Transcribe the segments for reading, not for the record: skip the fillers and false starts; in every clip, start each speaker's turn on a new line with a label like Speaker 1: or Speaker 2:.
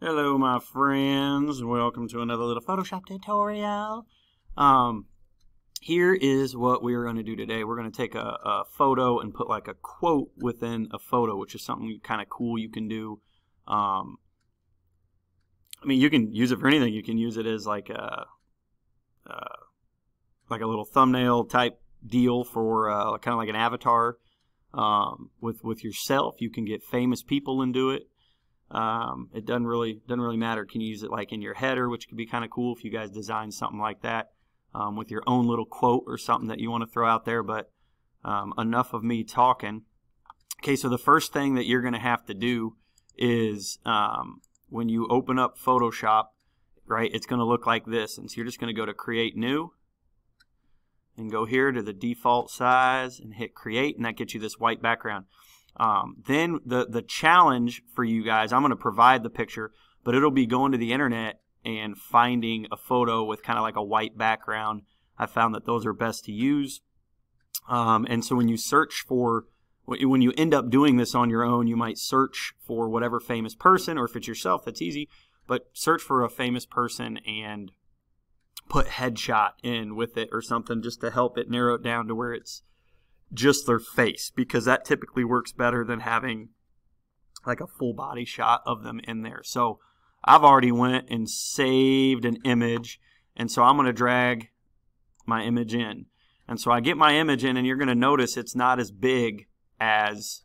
Speaker 1: Hello my friends, welcome to another little Photoshop tutorial. Here is what we're going to do today. We're going to take a photo and put like a quote within a photo, which is something kind of cool you can do. I mean, you can use it for anything. You can use it as like a little thumbnail type deal for kind of like an avatar with yourself. You can get famous people into it. It doesn't really matter. Can you use it like in your header, which could be kind of cool if you guys design something like that with your own little quote or something that you want to throw out there. But enough of me talking. Okay, so the first thing that you're going to have to do is when you open up Photoshop, right, it's going to look like this. And so you're just going to go to Create New and go here to the default size and hit Create, and that gets you this white background. Then the challenge for you guys, I'm going to provide the picture, but it'll be going to the internet and finding a photo with kind of like a white background. I found that those are best to use. And so when you search for, when you end up doing this on your own, you might search for whatever famous person, or if it's yourself, that's easy, but search for a famous person and put headshot in with it or something just to help it narrow it down to where it's just their face, because that typically works better than having like a full body shot of them in there. So I've already went and saved an image, and so I'm going to drag my image in. And so I get my image in, and you're going to notice it's not as big as,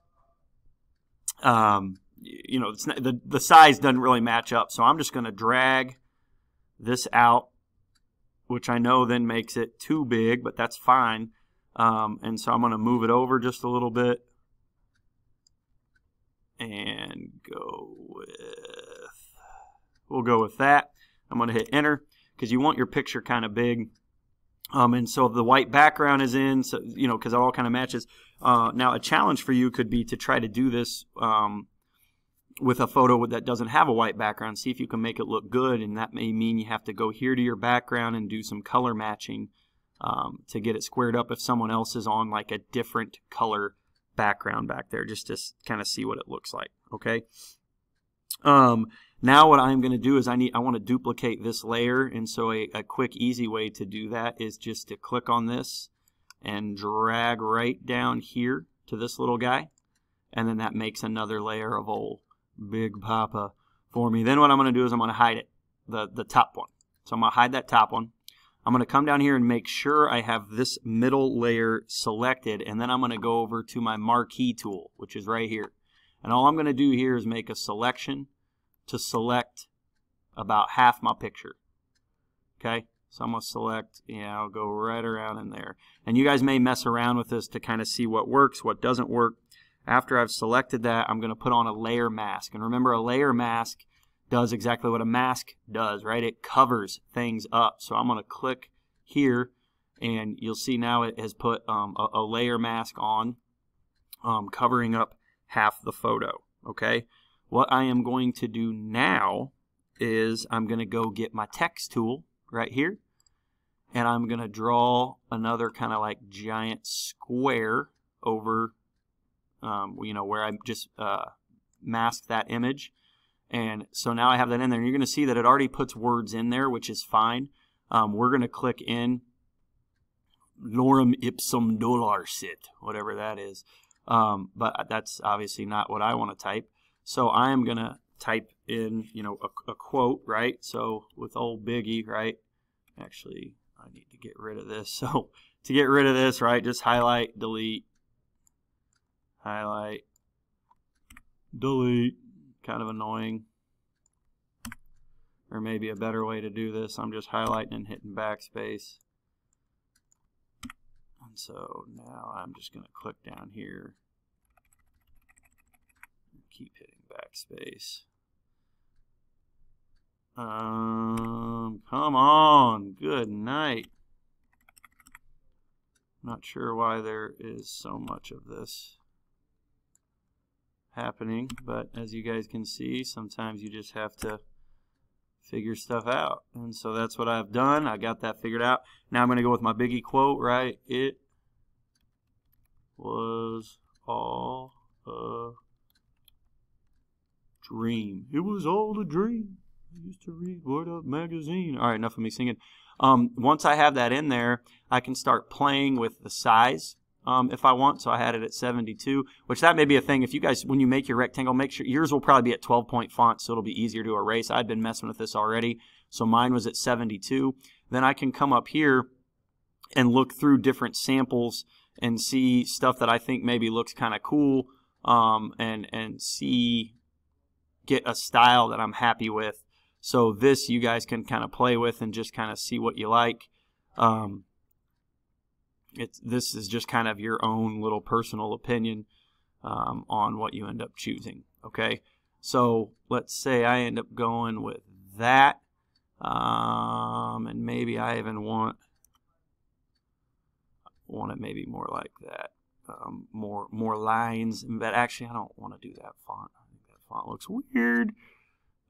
Speaker 1: you know, it's not, the size doesn't really match up. So I'm just going to drag this out, which I know then makes it too big, but that's fine. And so I'm going to move it over just a little bit and we'll go with that. I'm going to hit enter because you want your picture kind of big. And so the white background is in, so, you know, because it all kind of matches. Now a challenge for you could be to try to do this with a photo that doesn't have a white background. See if you can make it look good, and that may mean you have to go here to your background and do some color matching to get it squared up if someone else is on like a different color background back there, just to kind of see what it looks like. Okay. Now what I'm going to do is I want to duplicate this layer, and so a quick easy way to do that is just to click on this and drag right down here to this little guy, and then that makes another layer of old Big Papa for me. Then what I'm going to do is I'm going to hide it, the top one. So I'm going to hide that top one. I'm going to come down here and make sure I have this middle layer selected, and then I'm going to go over to my marquee tool, which is right here. And all I'm going to do here is make a selection to select about half my picture. Okay, so I'm going to select, yeah, I'll go right around in there. And you guys may mess around with this to kind of see what works, what doesn't work. After I've selected that, I'm going to put on a layer mask. And remember, a layer mask does exactly what a mask does, right? It covers things up. So I'm going to click here, and you'll see now it has put a layer mask on, covering up half the photo. Okay, what I am going to do now is I'm going to go get my text tool right here, and I'm going to draw another kind of like giant square over, you know, where I just masked that image. And so now I have that in there, and you're going to see that it already puts words in there, which is fine. We're going to click in Lorem ipsum dolor sit, whatever that is. But that's obviously not what I want to type. So I am going to type in, you know, a quote, right? So with old Biggie, right? Actually, I need to get rid of this. So to get rid of this, right, just highlight, delete, highlight, delete. Kind of annoying. Or maybe a better way to do this, I'm just highlighting and hitting backspace. And so now I'm just going to click down here and keep hitting backspace. Come on, good night. Not sure why there is so much of this happening, but as you guys can see, sometimes you just have to figure stuff out. And so that's what I've done. I got that figured out. Now I'm going to go with my Biggie quote, right? It was all a Dream. It was all a dream. I used to read Word Up magazine. All right, enough of me singing. Once I have that in there, I can start playing with the size if I want. So I had it at 72, which that may be a thing. If you guys, when you make your rectangle, make sure yours will probably be at 12-point font, so it'll be easier to erase. I'd been messing with this already, so mine was at 72. Then I can come up here and look through different samples and see stuff that I think maybe looks kind of cool, and get a style that I'm happy with. So this you guys can kind of play with and just kind of see what you like. This is just kind of your own little personal opinion on what you end up choosing. Okay, so let's say I end up going with that, and maybe I even want it maybe more like that, more lines. But actually, I don't want to do that font. I think that font looks weird.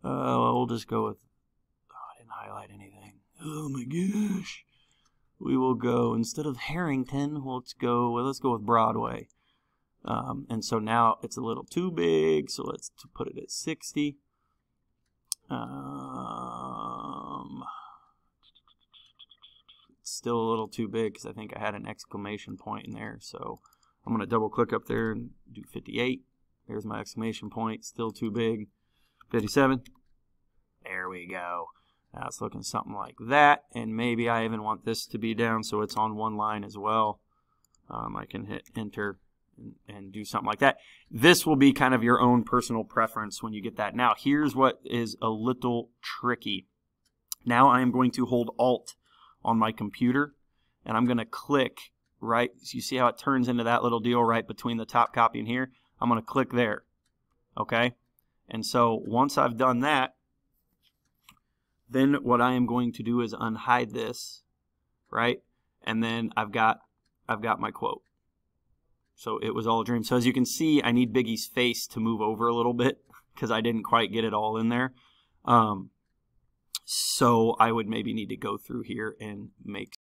Speaker 1: We'll just go with. Oh, I didn't highlight anything. Oh my gosh. We will go, instead of Harrington, let's go with Broadway. And so now it's a little too big, so let's put it at 60. It's still a little too big because I think I had an exclamation point in there. So I'm going to double click up there and do 58. There's my exclamation point, still too big. 57. There we go. Now it's looking something like that, and maybe I even want this to be down so it's on one line as well. I can hit enter and do something like that. This will be kind of your own personal preference when you get that. Now here's what is a little tricky. Now I am going to hold Alt on my computer, and I'm going to click right. So you see how it turns into that little deal right between the top copy and here? I'm going to click there. Okay? And so once I've done that, then what I am going to do is unhide this, right? And then I've got my quote. So it was all a dream. So as you can see, I need Biggie's face to move over a little bit because I didn't quite get it all in there. So I would maybe need to go through here and make